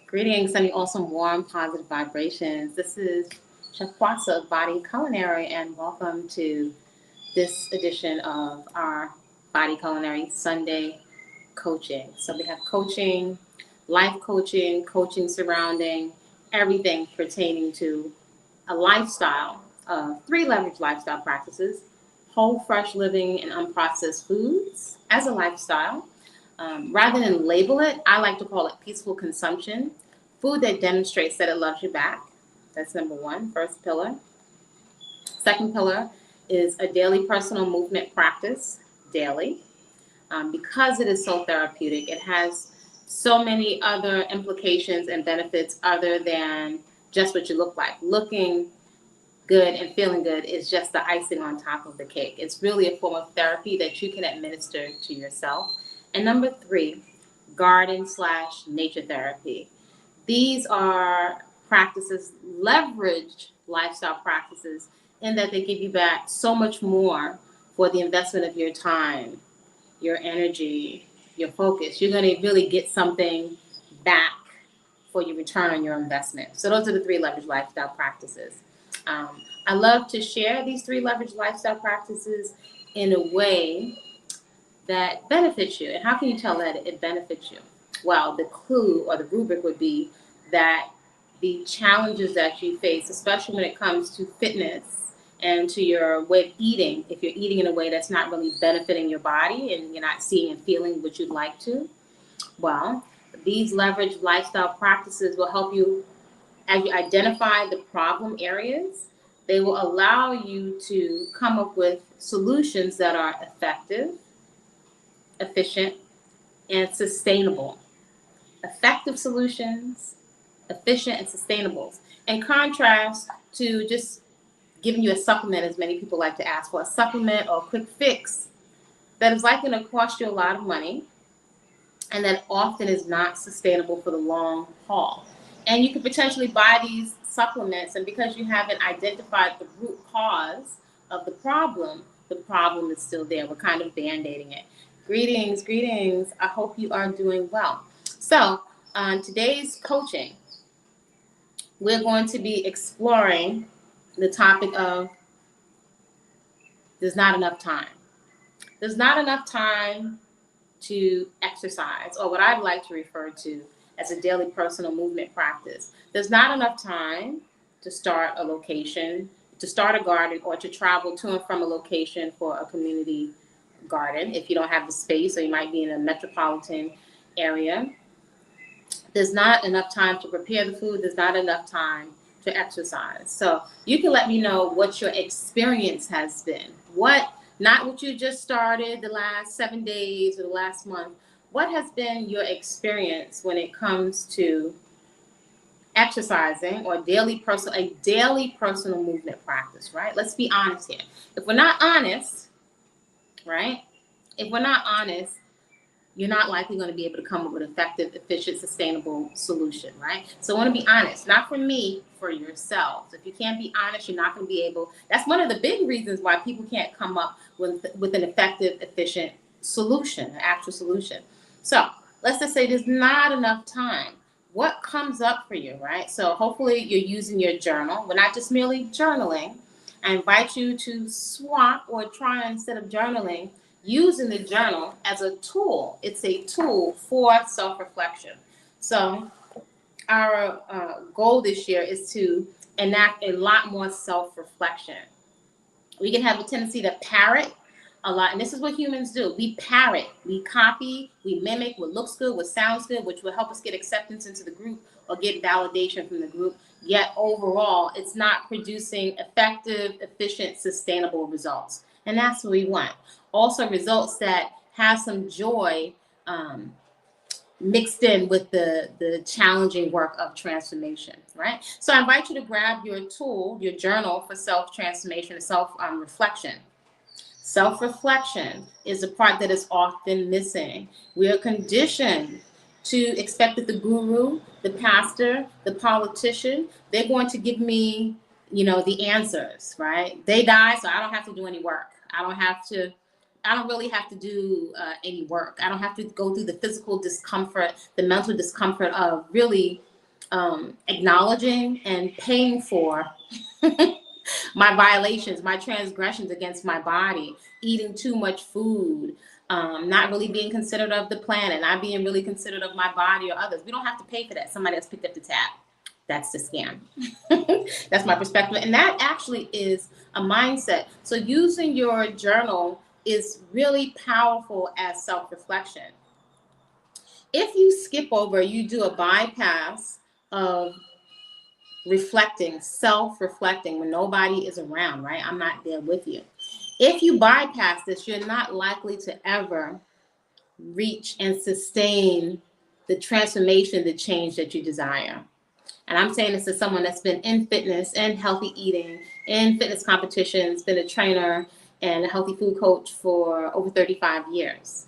Greetings, sending awesome, warm, positive vibrations. This is Chef Kwasa of Body Culinary, and welcome to this edition of our Body Culinary Sunday coaching. So we have coaching, life coaching, coaching surrounding everything pertaining to a lifestyle of 3 leverage lifestyle practices: whole, fresh living, and unprocessed foods as a lifestyle. Rather than label it, I like to call it peaceful consumption, food that demonstrates that it loves you back. That's number one, first pillar. Second pillar is a daily personal movement practice, daily. Because it is so therapeutic, it has so many other implications and benefits other than just what you look like. Looking good and feeling good is just the icing on top of the cake. It's really a form of therapy that you can administer to yourself. And number 3, garden/nature therapy. These are practices, leverage lifestyle practices, in that they give you back so much more for the investment of your time, your energy, your focus. You're going to really get something back for your return on your investment. So those are the 3 leverage lifestyle practices. I love to share these 3 leverage lifestyle practices in a way that benefits you. And how can you tell that it benefits you? Well, the clue or the rubric would be that the challenges that you face, especially when it comes to fitness and to your way of eating, if you're eating in a way that's not really benefiting your body and you're not seeing and feeling what you'd like to, well, these leverage lifestyle practices will help you as you identify the problem areas. They will allow you to come up with solutions that are effective, efficient, and sustainable. Effective solutions, efficient and sustainable. In contrast to just giving you a supplement, as many people like to ask for, a supplement or a quick fix that is likely to cost you a lot of money and that often is not sustainable for the long haul. And you could potentially buy these supplements, and because you haven't identified the root cause of the problem is still there. We're kind of band-aiding it. Greetings, greetings. I hope you are doing well. So on today's coaching, we're going to be exploring the topic of there's not enough time. There's not enough time to exercise, or what I'd like to refer to as a daily personal movement practice. There's not enough time to start a location, to start a garden, or to travel to and from a location for a community garden if you don't have the space, or you might be in a metropolitan area. There's not enough time to prepare the food. There's not enough time to exercise. So you can let me know what your experience has been. Not what you just started the last 7 days or the last month. What has been your experience when it comes to exercising or a daily personal movement practice, right? Let's be honest here. If we're not honest, right? If we're not honest, you're not likely going to be able to come up with an effective, efficient, sustainable solution, right? So I want to be honest, not for me, for yourself. If you can't be honest, you're not going to be able. That's one of the big reasons why people can't come up with an effective, efficient solution, an actual solution. So let's just say there's not enough time. What comes up for you, right? So hopefully you're using your journal. We're not just merely journaling. I invite you to swap or try, instead of journaling, using the journal as a tool. It's a tool for self-reflection. So our goal this year is to enact a lot more self-reflection. We can have a tendency to parrot a lot, and this is what humans do. We parrot, we copy, we mimic what looks good, what sounds good, which will help us get acceptance into the group or get validation from the group. Yet overall, it's not producing effective, efficient, sustainable results. And that's what we want. Also results that have some joy mixed in with the challenging work of transformation, right? So I invite you to grab your tool, your journal for self-transformation and self-reflection. Self-reflection is the part that is often missing. We are conditioned to expect that the guru, the pastor, the politician, they're going to give me, the answers, right? They die, so I don't have to do any work. I don't really have to do any work. I don't have to go through the physical discomfort, the mental discomfort of really acknowledging and paying for my violations, my transgressions against my body, eating too much food, not really being considerate of the planet, not being really considerate of my body or others. We don't have to pay for that. Somebody else picked up the tab. That's the scam. That's my perspective. And that actually is a mindset. So using your journal is really powerful as self-reflection. If you skip over, you do a bypass of reflecting, self-reflecting when nobody is around, right? I'm not there with you. If you bypass this, you're not likely to ever reach and sustain the transformation, the change that you desire. And I'm saying this as someone that's been in fitness and healthy eating, in fitness competitions, been a trainer and a healthy food coach for over 35 years.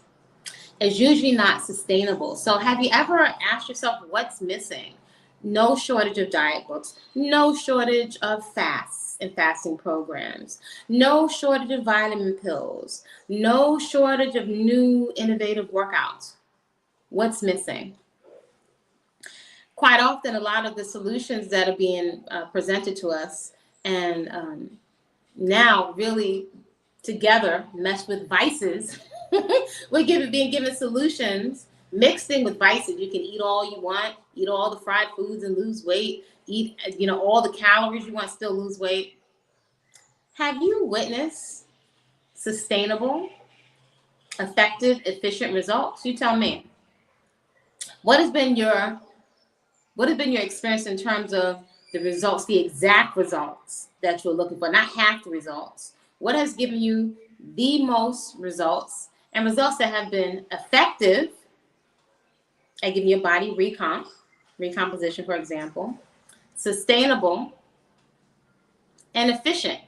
It's usually not sustainable. So have you ever asked yourself what's missing? No shortage of diet books, no shortage of fasts and fasting programs, no shortage of vitamin pills, no shortage of new innovative workouts. What's missing? Quite often, a lot of the solutions that are being presented to us and now really together mesh with vices. We're being given solutions mixed in with vices. You can eat all you want, eat all the fried foods and lose weight, eat all the calories you want, still lose weight. Have you witnessed sustainable, effective, efficient results? You tell me. What has been your experience in terms of the results, the exact results that you're looking for, not half the results? What has given you the most results, and results that have been effective at giving your body recomposition, for example, sustainable, and efficient?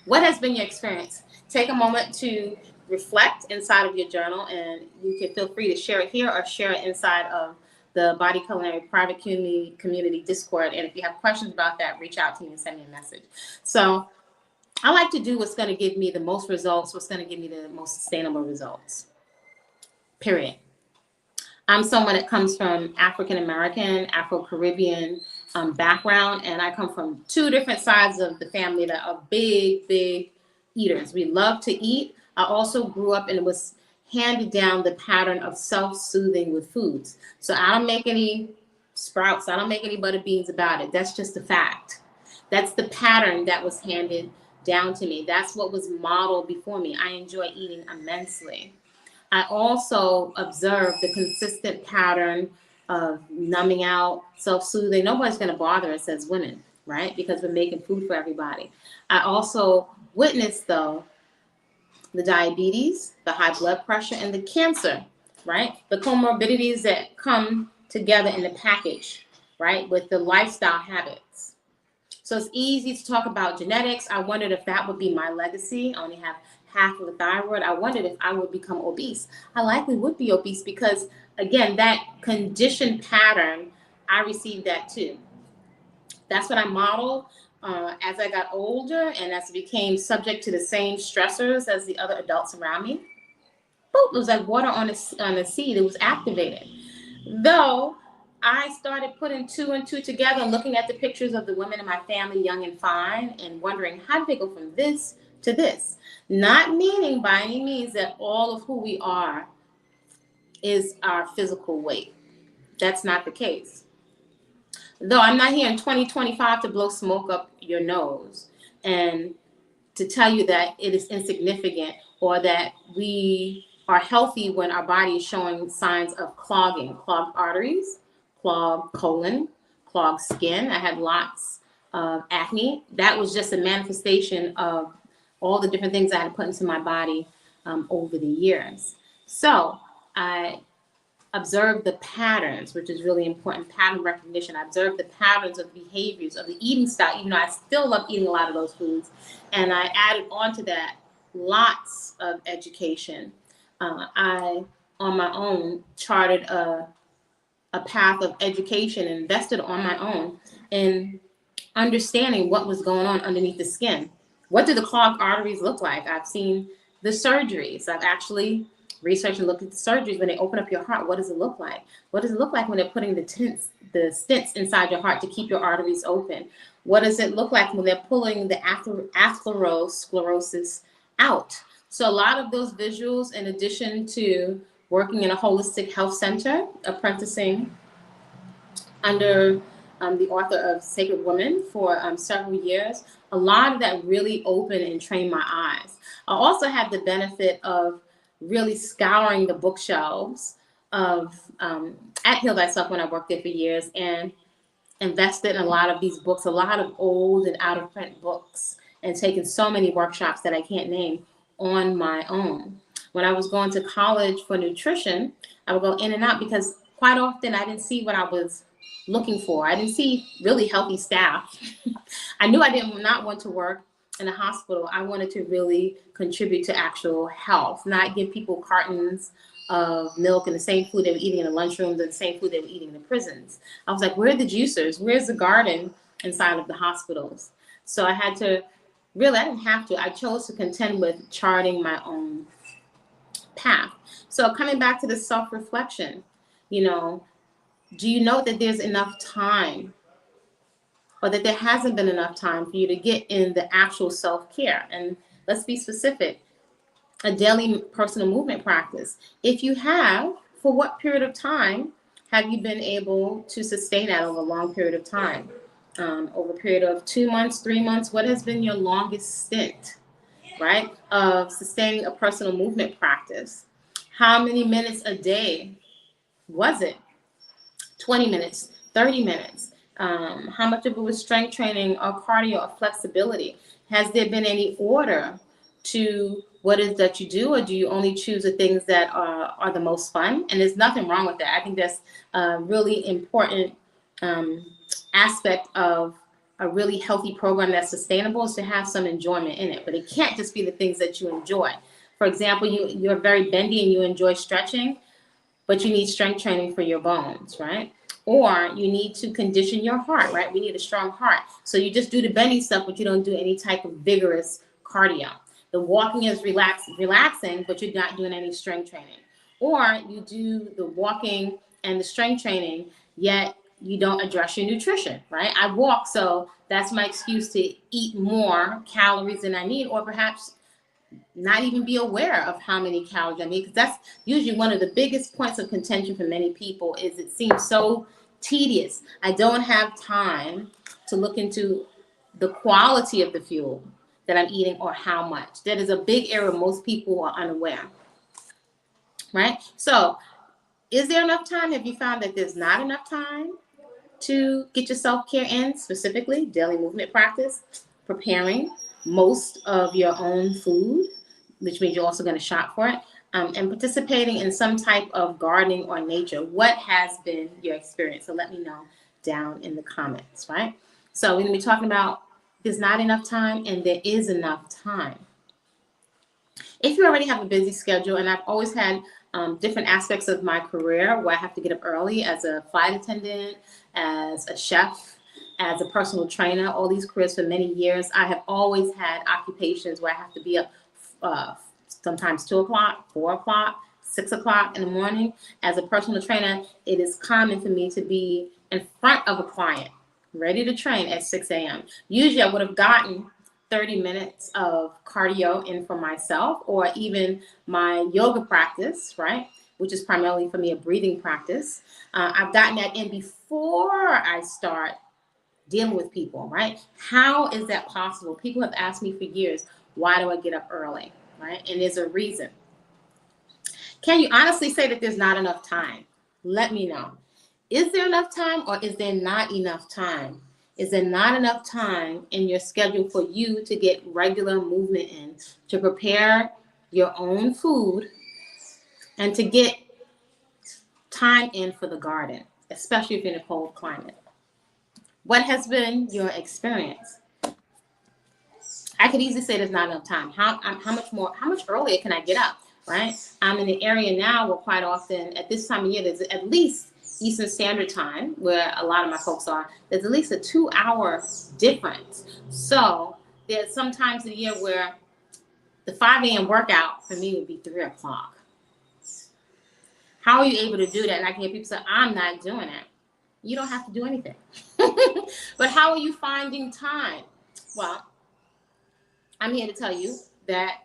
What has been your experience? Take a moment to reflect inside of your journal, and you can feel free to share it here or share it inside of the Body Culinary private community Discord. And if you have questions about that, reach out to me and send me a message. So I like to do what's going to give me the most results, what's going to give me the most sustainable results, period. I'm someone that comes from African-American, Afro-Caribbean background, and I come from two different sides of the family that are big, big eaters. We love to eat. I also grew up and was handed down the pattern of self-soothing with foods. So I don't make any sprouts. I don't make any butter beans about it. That's just a fact. That's the pattern that was handed down to me. That's what was modeled before me. I enjoy eating immensely. I also observe the consistent pattern of numbing out, self-soothing. Nobody's going to bother us as women, right? Because we're making food for everybody. I also witnessed, though, the diabetes, the high blood pressure, and the cancer, right? The comorbidities that come together in the package, right? With the lifestyle habits. So it's easy to talk about genetics. I wondered if that would be my legacy. I only have half of the thyroid. I wondered if I would become obese. I likely would be obese because, again, that conditioned pattern, I received that too. That's what I modeled as I got older and as I became subject to the same stressors as the other adults around me. Boop, it was like water on a seed. It was activated. Though I started putting two and two together and looking at the pictures of the women in my family, young and fine, and wondering how did they go from this to this? Not meaning by any means that all of who we are is our physical weight. That's not the case. Though I'm not here in 2025 to blow smoke up your nose and to tell you that it is insignificant or that we are healthy when our body is showing signs of clogging, clogged arteries, clogged colon, clogged skin. I had lots of acne. That was just a manifestation of all the different things I had put into my body over the years. So I observe the patterns, which is really important, pattern recognition. I observe the patterns of behaviors of the eating style, even though I still love eating a lot of those foods. And I added on to that lots of education. I, on my own, charted a path of education and invested on my own in understanding what was going on underneath the skin. What do the clogged arteries look like? I've seen the surgeries. I've actually researched and looked at the surgeries when they open up your heart. What does it look like? What does it look like when they're putting the stents inside your heart to keep your arteries open. What does it look like when they're pulling the atherosclerosis out? So a lot of those visuals, in addition to working in a holistic health center, apprenticing under the author of Sacred Women for several years, a lot of that really opened and trained my eyes. I also had the benefit of really scouring the bookshelves of at Heal Thyself when I worked there for years, and invested in a lot of these books, a lot of old and out of print books, and taken so many workshops that I can't name on my own. When I was going to college for nutrition, I would go in and out because quite often I didn't see what I was looking for. I didn't see really healthy staff. I knew I did not want to work in a hospital. I wanted to really contribute to actual health, not give people cartons of milk and the same food they were eating in the lunchrooms and the same food they were eating in the prisons. I was like, where are the juicers? Where's the garden inside of the hospitals? So I had to, really, I didn't have to. I chose to contend with charting my own path. So coming back to the self-reflection, you know, do you know that there's enough time, or that there hasn't been enough time for you to get in the actual self-care? And let's be specific, a daily personal movement practice. If you have, for what period of time have you been able to sustain that over a long period of time? Over a period of 2 months, 3 months, what has been your longest stint, right, of sustaining a personal movement practice? How many minutes a day was it? 20 minutes, 30 minutes? How much of it was strength training or cardio or flexibility? Has there been any order to what is that you do, or do you only choose the things that are the most fun? And there's nothing wrong with that. I think that's a really important aspect of a really healthy program that's sustainable, is to have some enjoyment in it. But it can't just be the things that you enjoy. For example, you're very bendy and you enjoy stretching, but you need strength training for your bones, right? Or you need to condition your heart, right? We need a strong heart. So you just do the bending stuff, but you don't do any type of vigorous cardio. The walking is relaxing, but you're not doing any strength training. Or you do the walking and the strength training, yet you don't address your nutrition, right? I walk, so that's my excuse to eat more calories than I need, or perhaps not even be aware of how many calories I need, because that's usually one of the biggest points of contention for many people. Is it seems so tedious. I don't have time to look into the quality of the fuel that I'm eating or how much. That is a big area most people are unaware, right? So is there enough time? Have you found that there's not enough time to get your self-care in, specifically daily movement practice, preparing most of your own food, which means you're also going to shop for it, and participating in some type of gardening or nature? What has been your experience? So let me know down in the comments, right? So we're going to be talking about there's not enough time and there is enough time. If you already have a busy schedule, and I've always had different aspects of my career where I have to get up early as a flight attendant, as a chef, as a personal trainer, all these careers for many years, I have always had occupations where I have to be up sometimes 2 o'clock, 4 o'clock, 6 o'clock in the morning. As a personal trainer, it is common for me to be in front of a client, ready to train at 6 a.m. Usually I would have gotten 30 minutes of cardio in for myself, or even my yoga practice, right? Which is primarily for me a breathing practice. I've gotten that in before I start dealing with people, right? How is that possible? People have asked me for years, why do I get up early, right? And there's a reason. Can you honestly say that there's not enough time? Let me know. Is there enough time, or is there not enough time? Is there not enough time in your schedule for you to get regular movement in, to prepare your own food, and to get time in for the garden, especially if you're in a cold climate? What has been your experience? I could easily say there's not enough time. How much earlier can I get up, right? I'm in the area now where quite often at this time of year, there's at least Eastern Standard Time, where a lot of my folks are, there's at least a 2-hour difference. So there's some times of the year where the 5 a.m. workout for me would be 3 o'clock. How are you able to do that? And I can hear people say, I'm not doing it. You don't have to do anything. But how are you finding time? Well, I'm here to tell you that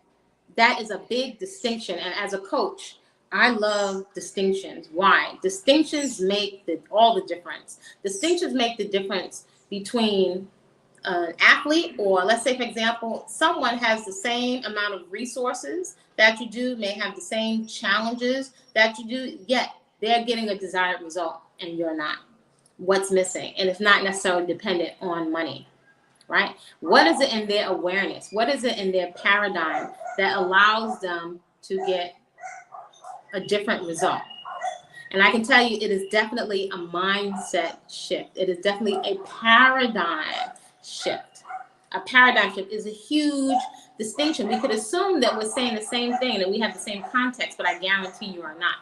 that is a big distinction. And as a coach, I love distinctions. Why? Distinctions make all the difference. Distinctions make the difference between an athlete, or let's say, for example, someone has the same amount of resources that you do, may have the same challenges that you do, yet they're getting a desired result and you're not. What's missing? And it's not necessarily dependent on money, right? What is it in their awareness? What is it in their paradigm that allows them to get a different result? And I can tell you, it is definitely a mindset shift. It is definitely a paradigm shift. A paradigm shift is a huge distinction. We could assume that we're saying the same thing, that we have the same context, but I guarantee you are not.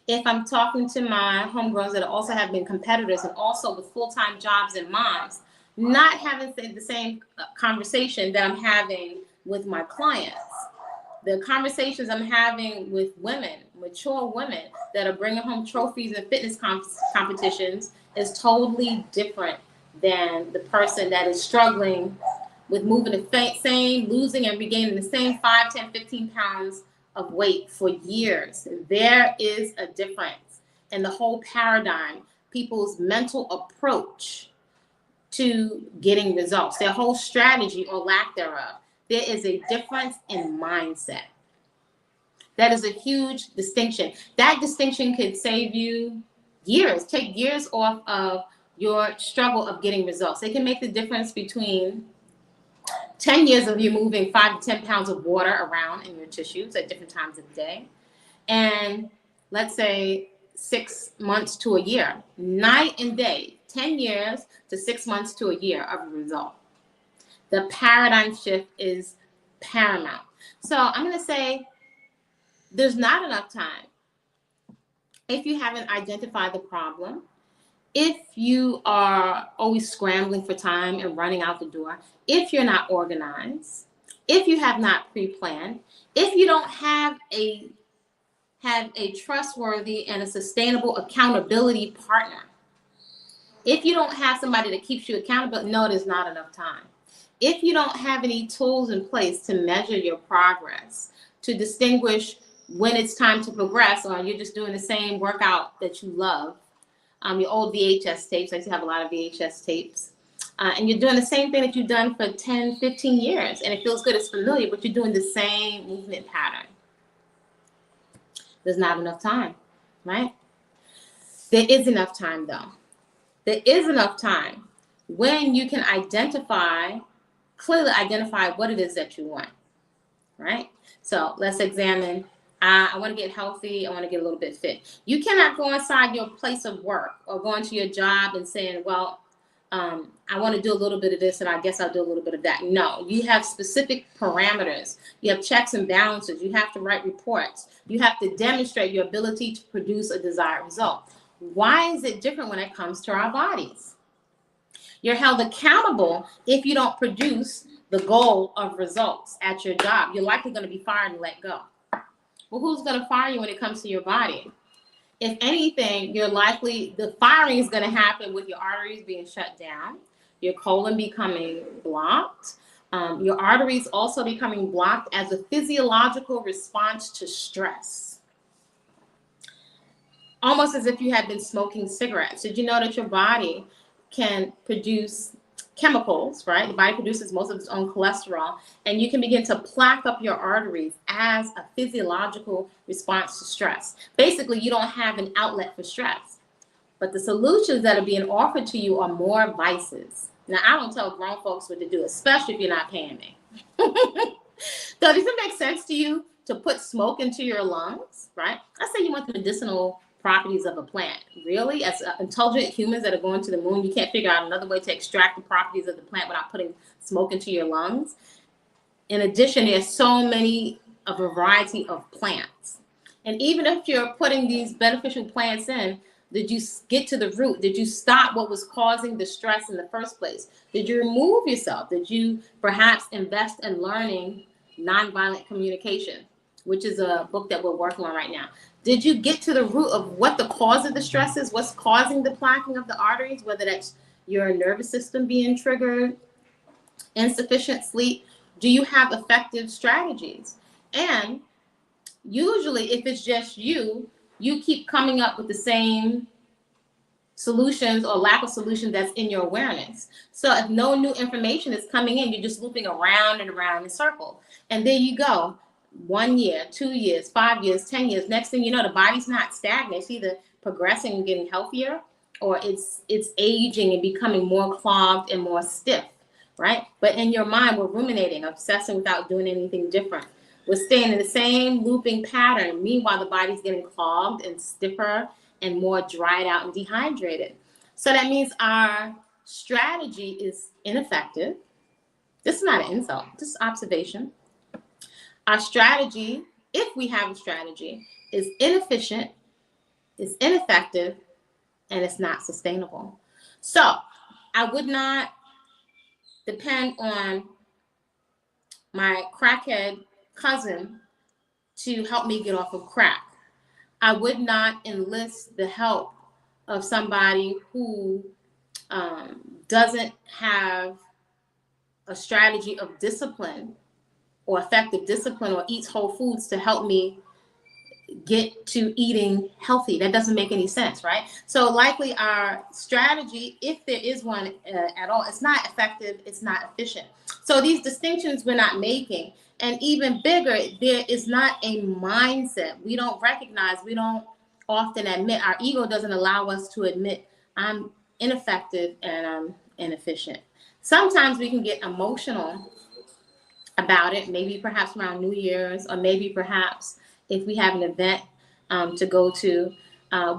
If I'm talking to my homegirls that also have been competitors and also with full-time jobs and moms, not having the same conversation that I'm having with my clients. The conversations I'm having with women, mature women that are bringing home trophies and fitness competitions is totally different than the person that is struggling with moving the same, losing and regaining the same 5, 10, 15 pounds of weight for years. There is a difference in the whole paradigm, people's mental approach to getting results, their whole strategy or lack thereof. There is a difference in mindset. That is a huge distinction. That distinction could save you years, take years off of your struggle of getting results. It can make the difference between 10 years of you moving 5 to 10 pounds of water around in your tissues at different times of the day, and let's say 6 months to a year, night and day, 10 years to 6 months to a year of a result. The paradigm shift is paramount. So I'm going to say there's not enough time if you haven't identified the problem, if you are always scrambling for time and running out the door, if you're not organized, if you have not pre-planned, if you don't have a trustworthy and a sustainable accountability partner, if you don't have somebody that keeps you accountable, no, there's not enough time. If you don't have any tools in place to measure your progress, to distinguish when it's time to progress, or you're just doing the same workout that you love, your old VHS tapes, I used to have a lot of VHS tapes, and you're doing the same thing that you've done for 10, 15 years, and it feels good, it's familiar, but you're doing the same movement pattern. There's not enough time, right? There is enough time, though. There is enough time when you can clearly identify what it is that you want, right? So let's examine, I want to get healthy, I want to get a little bit fit. You cannot go inside your place of work or go into your job and saying, well, I want to do a little bit of this and I guess I'll do a little bit of that. No, you have specific parameters. You have checks and balances. You have to write reports. You have to demonstrate your ability to produce a desired result. Why is it different when it comes to our bodies? You're held accountable if you don't produce the goal of results at your job. You're likely going to be fired and let go. Well, who's going to fire you when it comes to your body? If anything, the firing is going to happen with your arteries being shut down, your colon becoming blocked, your arteries also becoming blocked as a physiological response to stress. Almost as if you had been smoking cigarettes. Did you know that your body can produce chemicals, right? The body produces most of its own cholesterol, and you can begin to plaque up your arteries as a physiological response to stress. Basically, you don't have an outlet for stress. But the solutions that are being offered to you are more vices. Now, I don't tell grown folks what to do, especially if you're not paying me. So does it make sense to you to put smoke into your lungs, right? Let's say you want the medicinal properties of a plant. Really? As intelligent humans that are going to the moon, you can't figure out another way to extract the properties of the plant without putting smoke into your lungs? In addition, there's so many, a variety of plants. And even if you're putting these beneficial plants in, did you get to the root? Did you stop what was causing the stress in the first place? Did you remove yourself? Did you perhaps invest in learning nonviolent communication, which is a book that we're working on right now? Did you get to the root of what the cause of the stress is? What's causing the plaquing of the arteries? Whether that's your nervous system being triggered, insufficient sleep. Do you have effective strategies? And usually, if it's just you keep coming up with the same solutions or lack of solutions that's in your awareness. So if no new information is coming in, you're just looping around and around in circles. And there you go. 1 year, 2 years, 5 years, 10 years. Next thing you know, the body's not stagnant. It's either progressing and getting healthier, or it's aging and becoming more clogged and more stiff, right? But in your mind, we're ruminating, obsessing without doing anything different. We're staying in the same looping pattern. Meanwhile, the body's getting clogged and stiffer and more dried out and dehydrated. So that means our strategy is ineffective. This is not an insult. This is observation. Our strategy, if we have a strategy, is inefficient, is ineffective, and it's not sustainable. So I would not depend on my crackhead cousin to help me get off of crack. I would not enlist the help of somebody who doesn't have a strategy of discipline or effective discipline, or eats whole foods to help me get to eating healthy. That doesn't make any sense, right? So likely our strategy, if there is one at all, it's not effective, it's not efficient. So these distinctions we're not making. And even bigger, there is not a mindset. We don't recognize, we don't often admit, our ego doesn't allow us to admit I'm ineffective and I'm inefficient. Sometimes we can get emotional about it, maybe perhaps around New Year's, or maybe perhaps if we have an event to go to,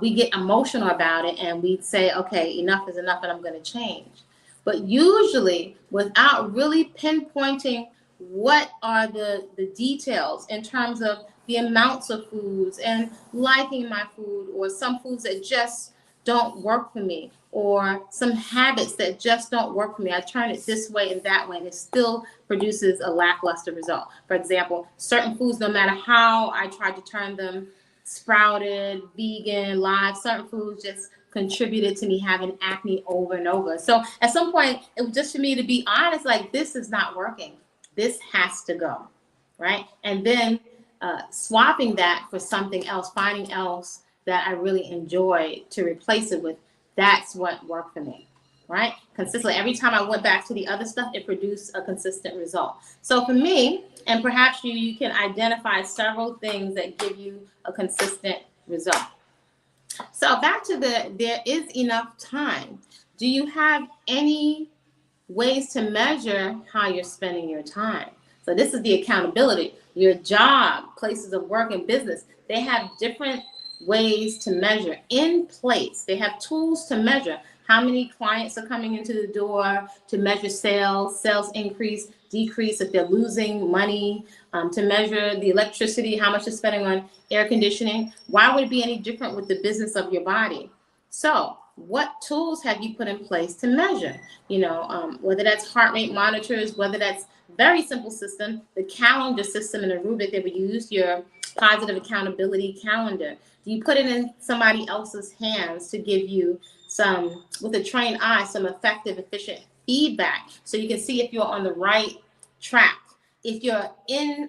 we get emotional about it and we say, okay, enough is enough and I'm going to change. But usually, without really pinpointing what are the details in terms of the amounts of foods and liking my food, or some foods that just don't work for me, or some habits that just don't work for me. I turn it this way and that way, and it still produces a lackluster result. For example, certain foods, no matter how I try to turn them sprouted, vegan, live, certain foods just contributed to me having acne over and over. So at some point, it was just for me to be honest, like, this is not working. This has to go, right? And then swapping that for something else, finding else that I really enjoy to replace it with, that's what worked for me, right? Consistently, every time I went back to the other stuff, it produced a consistent result. So for me, and perhaps you can identify several things that give you a consistent result. So back to there is enough time. Do you have any ways to measure how you're spending your time? So this is the accountability. Your job, places of work, and business, they have different ways to measure in place. They have tools to measure how many clients are coming into the door, to measure sales increase, decrease, if they're losing money, to measure the electricity, how much they're spending on air conditioning. Why would it be any different with the business of your body? So what tools have you put in place to measure? Whether that's heart rate monitors, whether that's very simple system, the calendar system and the rubric that we use, your positive accountability calendar. Do you put it in somebody else's hands to give you some, with a trained eye, some effective, efficient feedback so you can see if you're on the right track, if you're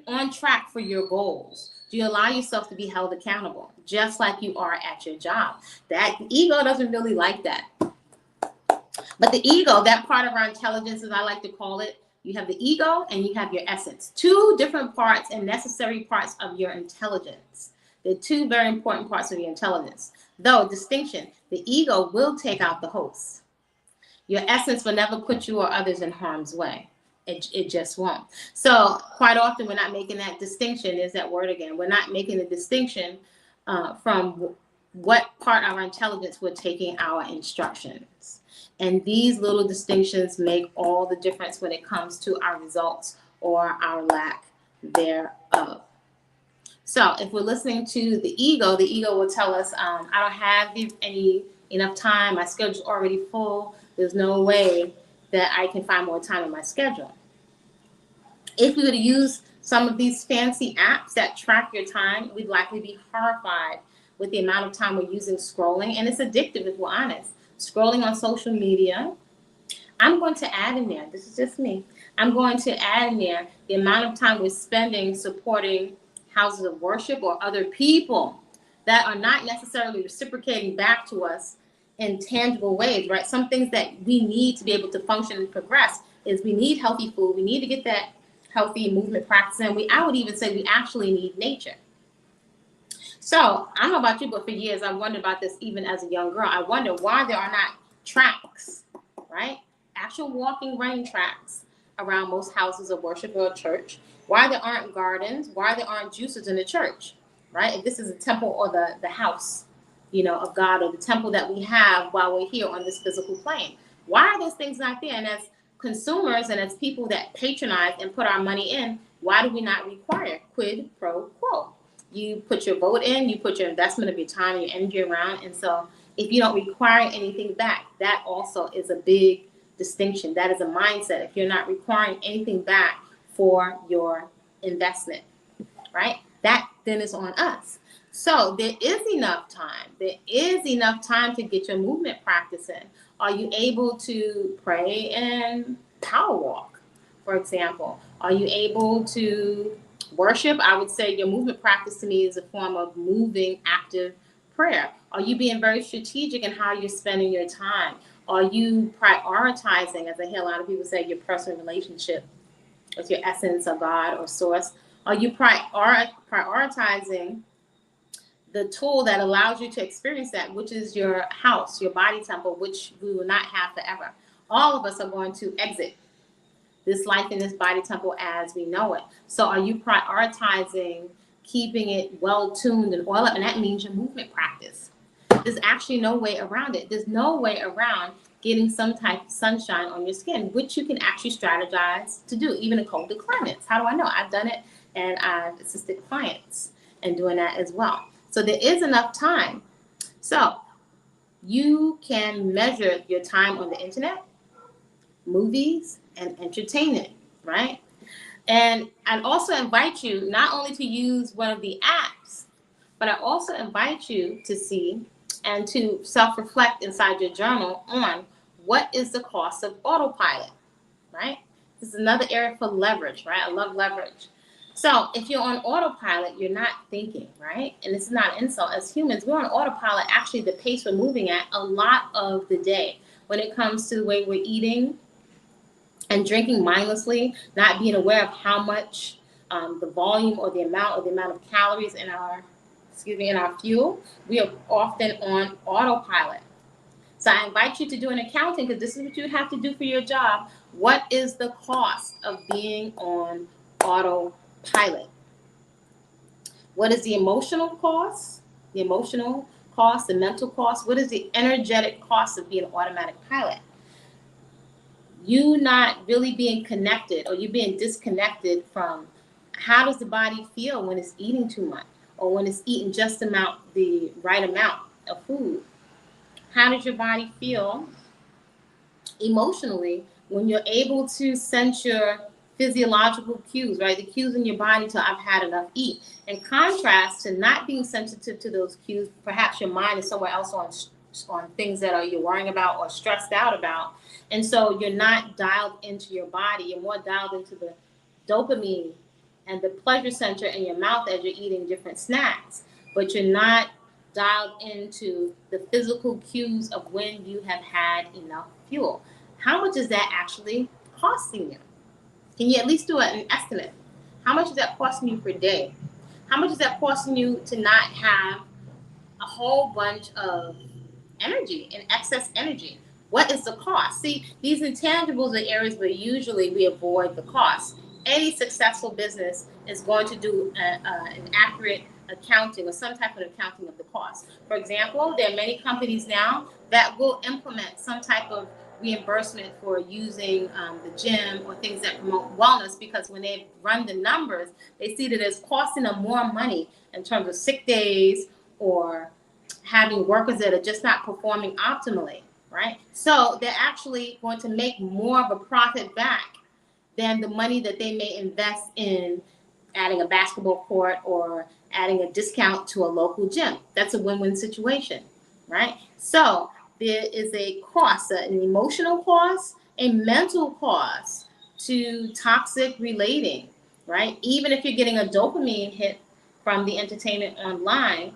on track for your goals? Do you allow yourself to be held accountable, just like you are at your job? That ego doesn't really like that. But the ego, that part of our intelligence, as I like to call it, you have the ego and you have your essence. Two different parts and necessary parts of your intelligence. They're two very important parts of your intelligence. Though, distinction, the ego will take out the host. Your essence will never put you or others in harm's way. It just won't. So quite often we're not making that distinction. There's that word again. We're not making the distinction from what part of our intelligence we're taking our instructions. And these little distinctions make all the difference when it comes to our results or our lack thereof. So if we're listening to the ego will tell us, I don't have enough time. My schedule's already full. There's no way that I can find more time in my schedule. If we were to use some of these fancy apps that track your time, we'd likely be horrified with the amount of time we're using scrolling, and it's addictive if we're honest. Scrolling on social media, I'm going to add in there, this is just me, I'm going to add in there the amount of time we're spending supporting houses of worship or other people that are not necessarily reciprocating back to us in tangible ways, right? Some things that we need to be able to function and progress is we need healthy food. We need to get that healthy movement practice in. I would even say we actually need nature. So I don't know about you, but for years I wondered about this even as a young girl. I wonder why there are not tracks, right? Actual walking, running tracks around most houses of worship or church. Why there aren't gardens, why there aren't juices in the church, right? If this is a temple or the house, of God, or the temple that we have while we're here on this physical plane. Why are those things not there? And as consumers and as people that patronize and put our money in, why do we not require quid pro quo? You put your vote in, you put your investment of your time and your energy around. And so if you don't require anything back, that also is a big distinction. That is a mindset. If you're not requiring anything back for your investment, right? That then is on us. So there is enough time. There is enough time to get your movement practice in. Are you able to pray and power walk, for example? Are you able to worship? I would say your movement practice to me is a form of moving, active prayer. Are you being very strategic in how you're spending your time? Are you prioritizing, as I hear a lot of people say, your personal relationship with your essence of God or source? Are you prioritizing the tool that allows you to experience that, which is your house, your body temple, which we will not have forever? All of us are going to exit this life in this body temple as we know it. So are you prioritizing keeping it well tuned and oiled up? And that means your movement practice. There's actually no way around it. There's no way around getting some type of sunshine on your skin, which you can actually strategize to do, even in colder climates. How do I know? I've done it, and I've assisted clients in doing that as well. So there is enough time. So you can measure your time on the internet, movies, and entertainment, right? And I'd also invite you not only to use one of the apps, but I also invite you to see and to self-reflect inside your journal on what is the cost of autopilot, right? This is another area for leverage, right? I love leverage. So if you're on autopilot, you're not thinking, right? And this is not an insult. As humans, we're on autopilot, actually the pace we're moving at a lot of the day. When it comes to the way we're eating and drinking mindlessly, not being aware of how much the volume or the amount of calories in our fuel, we are often on autopilot. So I invite you to do an accounting, because this is what you have to do for your job. What is the cost of being on autopilot? What is the emotional cost? The mental cost? What is the energetic cost of being an automatic pilot? You not really being connected, or you being disconnected from how does the body feel when it's eating too much, or when it's eating just the right amount of food. How does your body feel emotionally when you're able to sense your physiological cues, right? The cues in your body to I've had enough eat. In contrast to not being sensitive to those cues, perhaps your mind is somewhere else on things that you're worrying about or stressed out about. And so you're not dialed into your body. You're more dialed into the dopamine and the pleasure center in your mouth as you're eating different snacks. But you're not dialed into the physical cues of when you have had enough fuel. How much is that actually costing you? Can you at least do an estimate? How much is that costing you per day? How much is that costing you to not have a whole bunch of energy and excess energy? What is the cost? See, these intangibles are areas where usually we avoid the cost. Any successful business is going to do an accurate accounting or some type of accounting of the cost. For example, there are many companies now that will implement some type of reimbursement for using the gym or things that promote wellness, because when they run the numbers, they see that it's costing them more money in terms of sick days or having workers that are just not performing optimally, right? So they're actually going to make more of a profit back than the money that they may invest in adding a basketball court or adding a discount to a local gym. That's a win-win situation, right? So there is a cost, an emotional cost, a mental cost to toxic relating, right? Even if you're getting a dopamine hit from the entertainment online,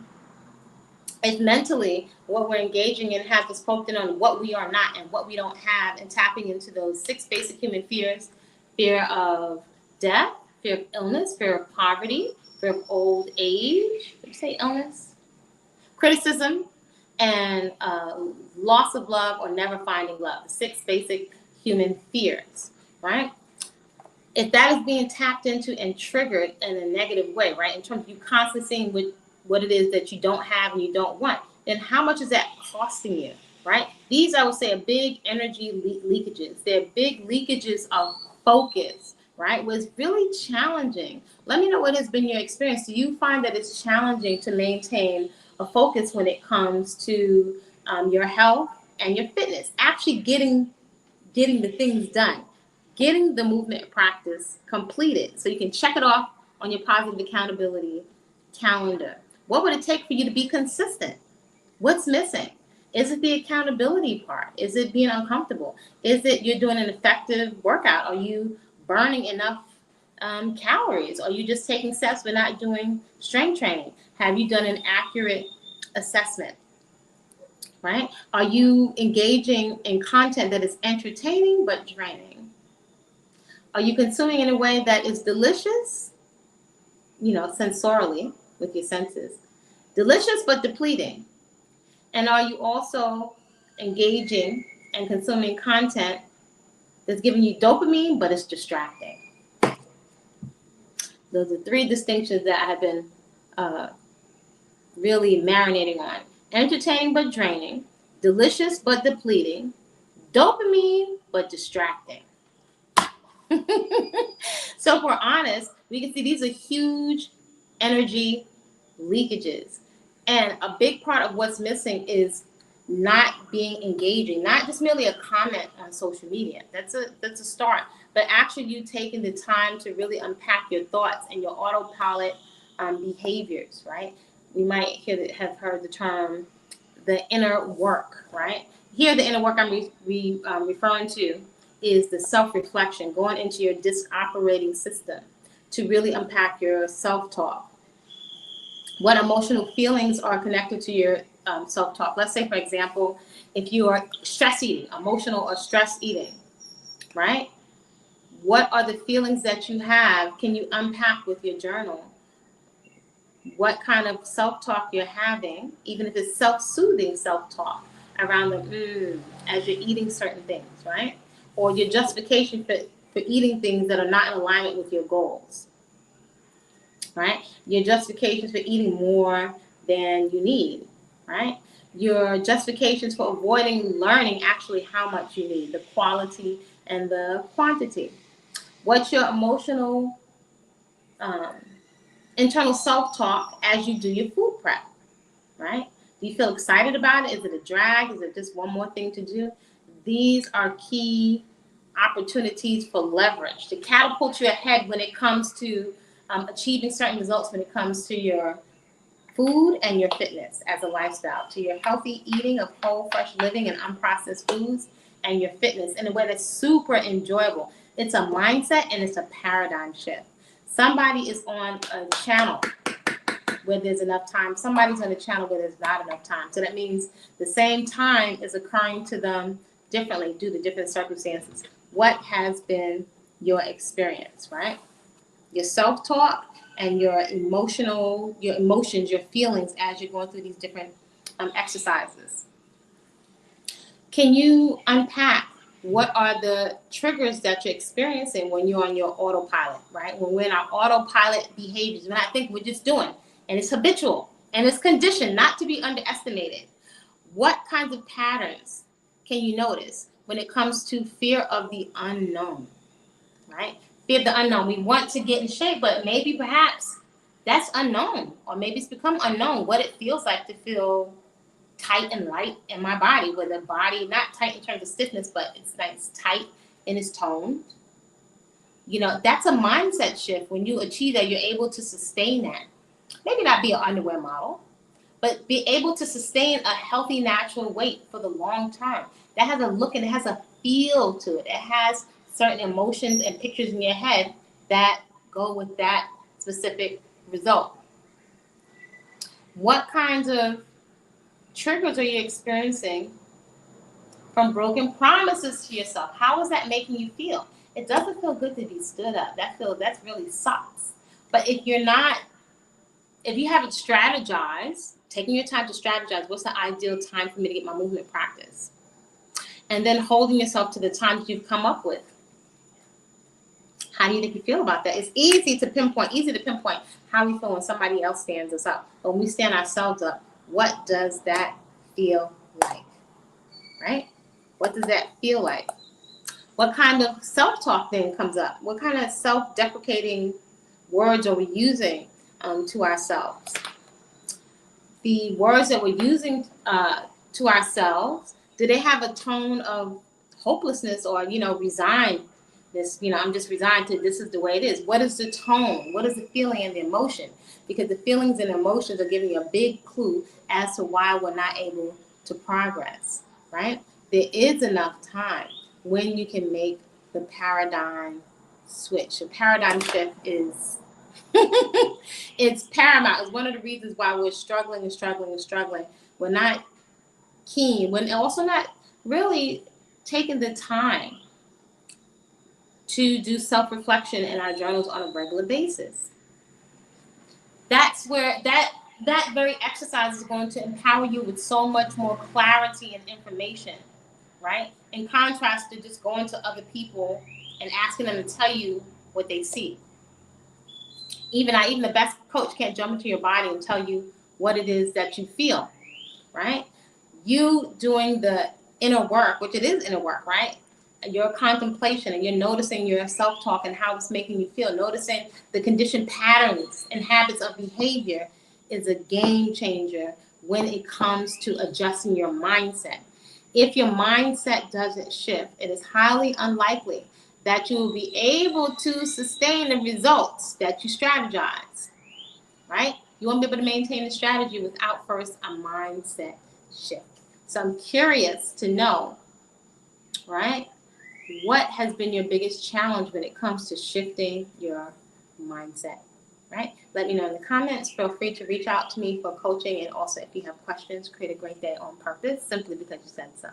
it's mentally what we're engaging in has us focusing on what we are not and what we don't have, and tapping into those 6 basic human fears: fear of death, fear of illness, fear of poverty, fear of old age. Did you say illness? Criticism, and loss of love or never finding love. The 6 basic human fears, right? If that is being tapped into and triggered in a negative way, right, in terms of you constantly seeing what it is that you don't have and you don't want, then how much is that costing you, right? These, I would say, are big energy leakages. They're big leakages of focus, right? Was really challenging. Let me know what has been your experience. Do you find that it's challenging to maintain a focus when it comes to your health and your fitness? Actually getting the things done, getting the movement practice completed so you can check it off on your positive accountability calendar. What would it take for you to be consistent? What's missing? Is it the accountability part? Is it being uncomfortable? Is it you're doing an effective workout? Are you burning enough calories? Are you just taking steps but not doing strength training? Have you done an accurate assessment? Right? Are you engaging in content that is entertaining but draining? Are you consuming in a way that is delicious, sensorily with your senses, delicious but depleting? And are you also engaging and consuming content that's giving you dopamine but it's distracting? Those are 3 distinctions that I have been really marinating on. Entertaining but draining, delicious but depleting, dopamine but distracting. So if we're honest, we can see these are huge energy leakages. And a big part of what's missing is not being engaging, not just merely a comment on social media. That's a start, but actually you taking the time to really unpack your thoughts and your autopilot behaviors, right? We might have heard the term the inner work, right? Here, the inner work I'm referring to is the self-reflection, going into your disc operating system to really unpack your self-talk. What emotional feelings are connected to your self-talk? Let's say, for example, if you are stress eating, emotional or stress eating, right? What are the feelings that you have? Can you unpack with your journal what kind of self-talk you're having, even if it's self-soothing self-talk around as you're eating certain things, right? Or your justification for eating things that are not in alignment with your goals, right? Your justifications for eating more than you need, right? Your justifications for avoiding learning actually how much you need, the quality and the quantity. What's your emotional internal self-talk as you do your food prep, right? Do you feel excited about it? Is it a drag? Is it just one more thing to do? These are key opportunities for leverage to catapult you ahead when it comes to achieving certain results when it comes to your food and your fitness as a lifestyle, to your healthy eating of whole, fresh living and unprocessed foods, and your fitness in a way that's super enjoyable. It's a mindset and it's a paradigm shift. Somebody is on a channel where there's enough time. Somebody's on a channel where there's not enough time. So that means the same time is occurring to them differently due to different circumstances. What has been your experience, right? Your self-talk and your emotions, your feelings as you're going through these different exercises. Can you unpack what are the triggers that you're experiencing when you're on your autopilot, right? When we're in our autopilot behaviors, when I think we're just doing, and it's habitual, and it's conditioned not to be underestimated. What kinds of patterns can you notice when it comes to fear of the unknown, right? Fear of the unknown. We want to get in shape, but maybe perhaps that's unknown, or maybe it's become unknown what it feels like to feel tight and light in my body, with a body not tight in terms of stiffness, but it's nice, tight and it's toned. That's a mindset shift. When you achieve that, you're able to sustain that. Maybe not be an underwear model, but be able to sustain a healthy, natural weight for the long term. That has a look and it has a feel to it. It has certain emotions and pictures in your head that go with that specific result. What kinds of triggers are you experiencing from broken promises to yourself? How is that making you feel? It doesn't feel good to be stood up. That's really sucks. But if you haven't strategized, taking your time to strategize, what's the ideal time for me to get my movement practice? And then holding yourself to the times you've come up with. How do you think you feel about that? It's easy to pinpoint how we feel when somebody else stands us up. When we stand ourselves up, what does that feel like? Right? What does that feel like? What kind of self-talk then comes up? What kind of self-deprecating words are we using to ourselves? The words that we're using to ourselves, do they have a tone of hopelessness or, resignedness? I'm just resigned to this is the way it is. What is the tone? What is the feeling and the emotion? Because the feelings and emotions are giving you a big clue as to why we're not able to progress, right? There is enough time when you can make the paradigm switch. A paradigm shift is it's paramount. It's one of the reasons why we're struggling. We're not keen. We're also not really taking the time to do self-reflection in our journals on a regular basis. That's where that very exercise is going to empower you with so much more clarity and information, right? In contrast to just going to other people and asking them to tell you what they see. Even the best coach can't jump into your body and tell you what it is that you feel, right? You doing the inner work, which it is inner work, right? Your contemplation and you're noticing your self-talk and how it's making you feel, noticing the conditioned patterns and habits of behavior is a game changer when it comes to adjusting your mindset. If your mindset doesn't shift, it is highly unlikely that you will be able to sustain the results that you strategize, right? You won't be able to maintain the strategy without first a mindset shift. So I'm curious to know, right? What has been your biggest challenge when it comes to shifting your mindset, right? Let me know in the comments. Feel free to reach out to me for coaching. And also if you have questions, create a great day on purpose simply because you said so.